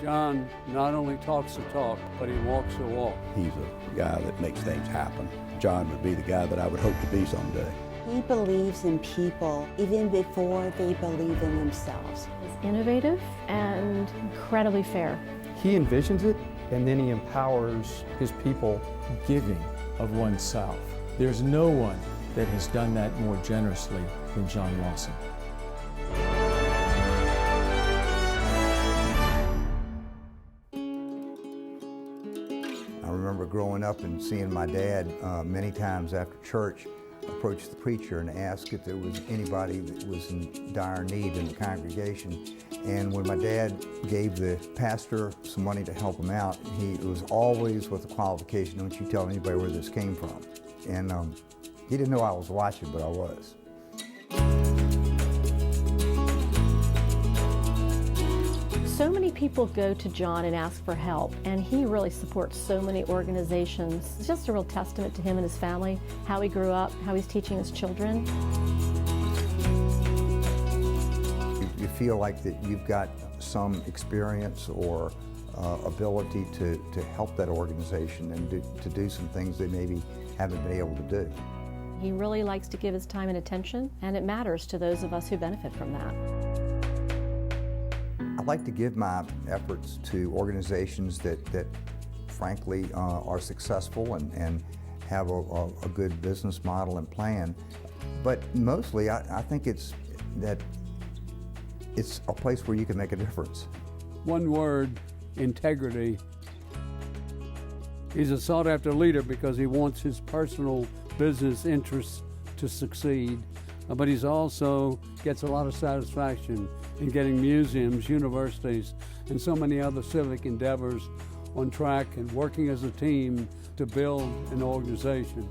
John not only talks the talk, but he walks the walk. He's a guy that makes things happen. John would be the guy that I would hope to be someday. He believes in people even before they believe in themselves. He's innovative and incredibly fair. He envisions it, and then he empowers his people. Giving of oneself. There's no one that has done that more generously than John Lawson. I remember growing up and seeing my dad many times after church approach the preacher and ask if there was anybody that was in dire need in the congregation. And when my dad gave the pastor some money to help him out, it was always with the qualification, don't you tell anybody where this came from. And he didn't know I was watching, but I was. So many people go to John and ask for help, and he really supports so many organizations. It's just a real testament to him and his family, how he grew up, how he's teaching his children. You feel like that you've got some experience or ability to help that organization and to do some things they maybe haven't been able to do. He really likes to give his time and attention, and it matters to those of us who benefit from that. I like to give my efforts to organizations that frankly are successful and have a good business model and plan. But mostly I think it's a place where you can make a difference. One word, integrity. He's a sought-after leader because he wants his personal business interests to succeed, but he's also gets a lot of satisfaction in getting museums, universities, and so many other civic endeavors on track and working as a team to build an organization.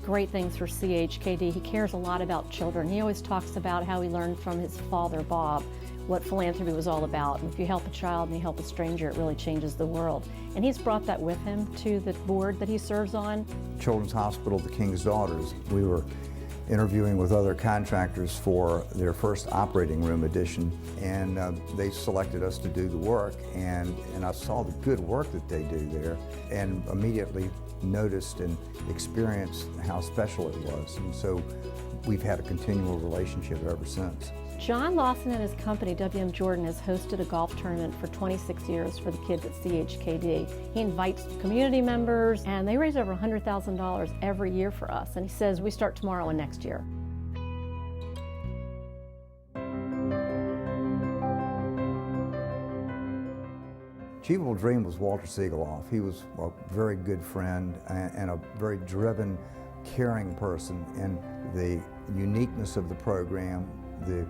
Great things for CHKD. He cares a lot about children. He always talks about how he learned from his father, Bob, what philanthropy was all about. If you help a child and you help a stranger, it really changes the world. And he's brought that with him to the board that he serves on. Children's Hospital, the King's Daughters, we were interviewing with other contractors for their first operating room addition, and they selected us to do the work, and I saw the good work that they do there and immediately noticed and experienced how special it was, and so we've had a continual relationship ever since. John Lawson and his company, WM Jordan, has hosted a golf tournament for 26 years for the kids at CHKD. He invites community members, and they raise over $100,000 every year for us. And he says, we start tomorrow and next year. Achievable Dream was Walter Segeloff. He was a very good friend and a very driven, caring person. And the uniqueness of the program, the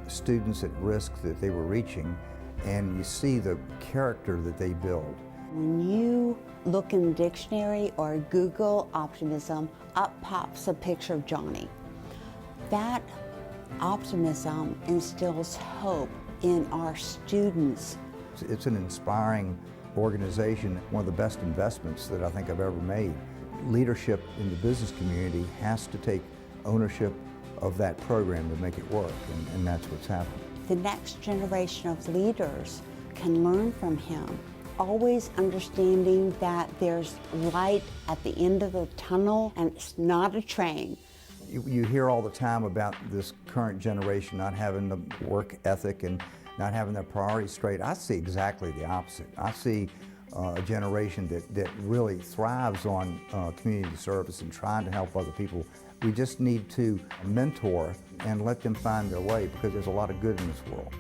students at risk that they were reaching, and you see the character that they build. When you look in the dictionary or Google optimism, up pops a picture of Johnny. That optimism instills hope in our students. It's an inspiring organization, one of the best investments that I think I've ever made. Leadership in the business community has to take ownership of that program to make it work, and that's what's happened. The next generation of leaders can learn from him, always understanding that there's light at the end of the tunnel and it's not a train. You hear all the time about this current generation not having the work ethic and not having their priorities straight. I see exactly the opposite. I see a generation that really thrives on community service and trying to help other people. We just need to mentor and let them find their way, because there's a lot of good in this world.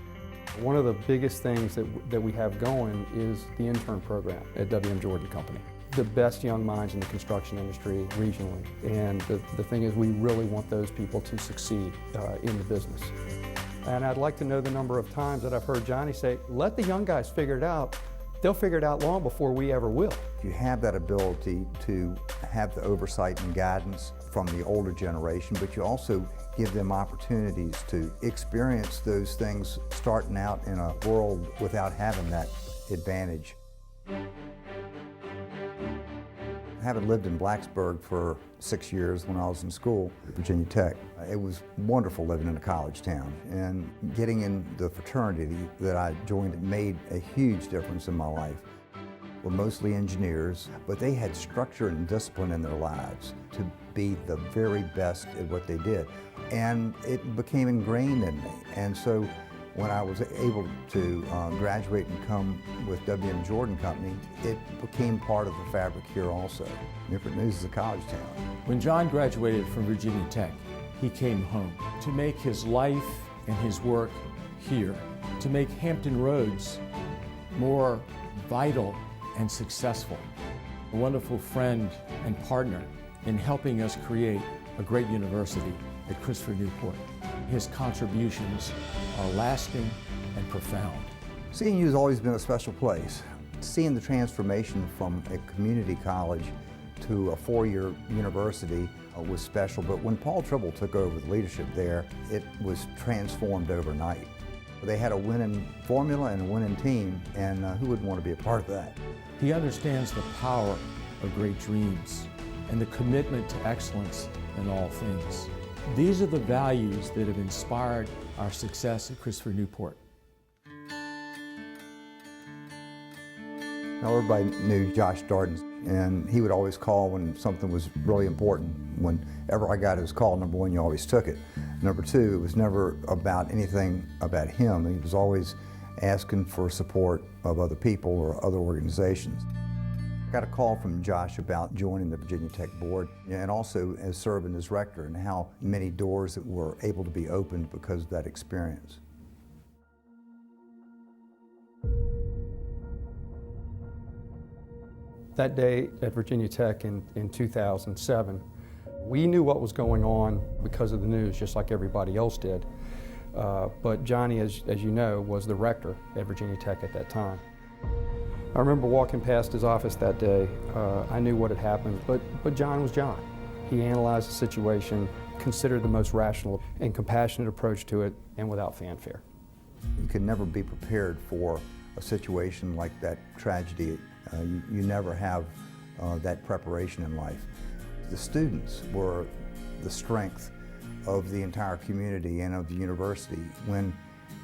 One of the biggest things that we have going is the intern program at WM Jordan Company. The best young minds in the construction industry regionally. And the thing is, we really want those people to succeed in the business. And I'd like to know the number of times that I've heard Johnny say, let the young guys figure it out. They'll figure it out long before we ever will. You have that ability to have the oversight and guidance from the older generation, but you also give them opportunities to experience those things starting out in a world without having that advantage. Having lived in Blacksburg for 6 years when I was in school at Virginia Tech, it was wonderful living in a college town. And getting in the fraternity that I joined made a huge difference in my life. We're mostly engineers, but they had structure and discipline in their lives to be the very best at what they did. And it became ingrained in me. And so when I was able to graduate and come with W.M. Jordan Company, it became part of the fabric here also. Newport News is a college town. When John graduated from Virginia Tech, he came home to make his life and his work here, to make Hampton Roads more vital and successful. A wonderful friend and partner in helping us create a great university at Christopher Newport. His contributions are lasting and profound. CNU has always been a special place. Seeing the transformation from a community college to a four-year university was special, but when Paul Tribble took over the leadership there, it was transformed overnight. They had a winning formula and a winning team, and who wouldn't want to be a part of that? He understands the power of great dreams and the commitment to excellence in all things. These are the values that have inspired our success at Christopher Newport. Now, everybody knew Josh Darden, and he would always call when something was really important. Whenever I got his call, number one, you always took it. Number two, it was never about anything about him. He was always asking for support of other people or other organizations. I got a call from Josh about joining the Virginia Tech board and also as serving as rector, and how many doors that were able to be opened because of that experience. That day at Virginia Tech in 2007, we knew what was going on because of the news, just like everybody else did. But Johnny, as you know, was the rector at Virginia Tech at that time. I remember walking past his office that day. I knew what had happened, but John was John. He analyzed the situation, considered the most rational and compassionate approach to it, and without fanfare. You can never be prepared for a situation like that tragedy. You never have that preparation in life. The students were the strength of the entire community and of the university. When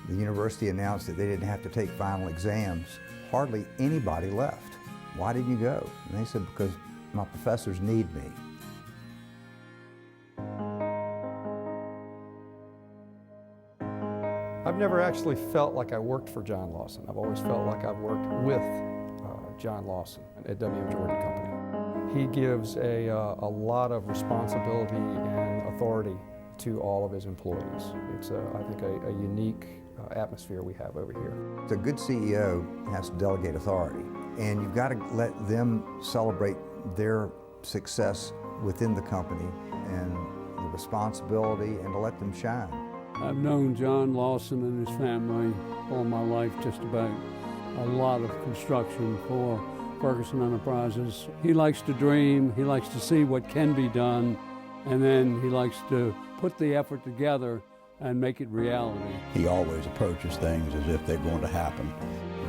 the university announced that they didn't have to take final exams, hardly anybody left. Why didn't you go? And they said, because my professors need me. I've never actually felt like I worked for John Lawson. I've always felt like I've worked with John Lawson at W.M. Jordan Company. He gives a lot of responsibility and authority to all of his employees. It's, I think, a unique atmosphere we have over here. A good CEO has to delegate authority, and you've got to let them celebrate their success within the company and the responsibility, and to let them shine. I've known John Lawson and his family all my life, just about. A lot of construction for Ferguson Enterprises. He likes to dream, he likes to see what can be done, and then he likes to put the effort together and make it reality. He always approaches things as if they're going to happen.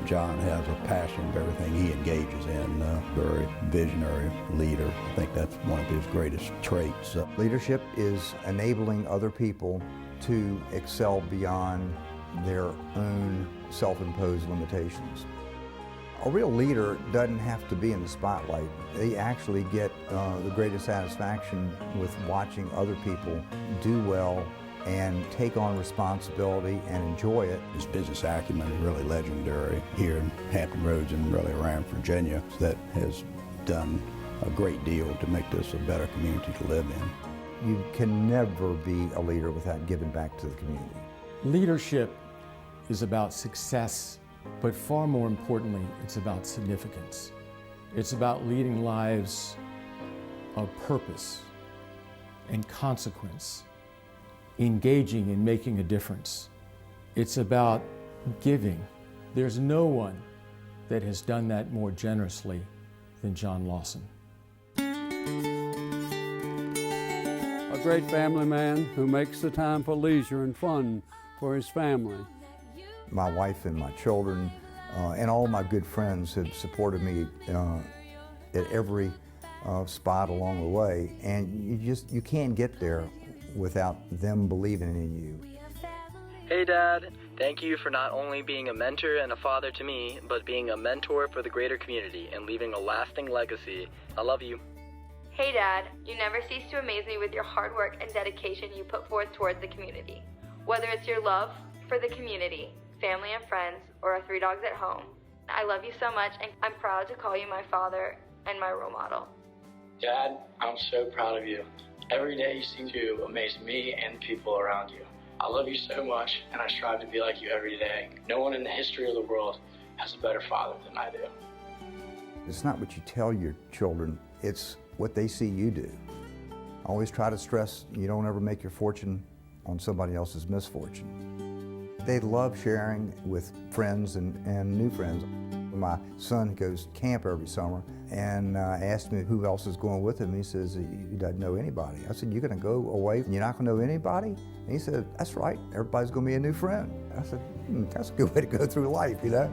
John has a passion for everything he engages in, very visionary leader. I think that's one of his greatest traits. Leadership is enabling other people to excel beyond their own self-imposed limitations. A real leader doesn't have to be in the spotlight. They actually get the greatest satisfaction with watching other people do well and take on responsibility and enjoy it. His business acumen is really legendary here in Hampton Roads and really around Virginia. That has done a great deal to make this a better community to live in. You can never be a leader without giving back to the community. Leadership is about success, but far more importantly, it's about significance. It's about leading lives of purpose and consequence, engaging in making a difference. It's about giving. There's no one that has done that more generously than John Lawson. A great family man who makes the time for leisure and fun for his family. My wife and my children and all my good friends have supported me at every spot along the way, and you can't get there without them believing in you. Hey Dad, thank you for not only being a mentor and a father to me, but being a mentor for the greater community and leaving a lasting legacy. I love you. Hey Dad, you never cease to amaze me with your hard work and dedication you put forth towards the community. Whether it's your love for the community, family and friends, or our 3 dogs at home, I love you so much, and I'm proud to call you my father and my role model. Dad, I'm so proud of you. Every day you seem to amaze me and the people around you. I love you so much, and I strive to be like you every day. No one in the history of the world has a better father than I do. It's not what you tell your children, it's what they see you do. I always try to stress you don't ever make your fortune on somebody else's misfortune. They love sharing with friends and new friends. My son goes to camp every summer and asked me who else is going with him. He says, he doesn't know anybody. I said, you're going to go away and you're not going to know anybody? And he said, that's right, everybody's going to be a new friend. I said, that's a good way to go through life, you know?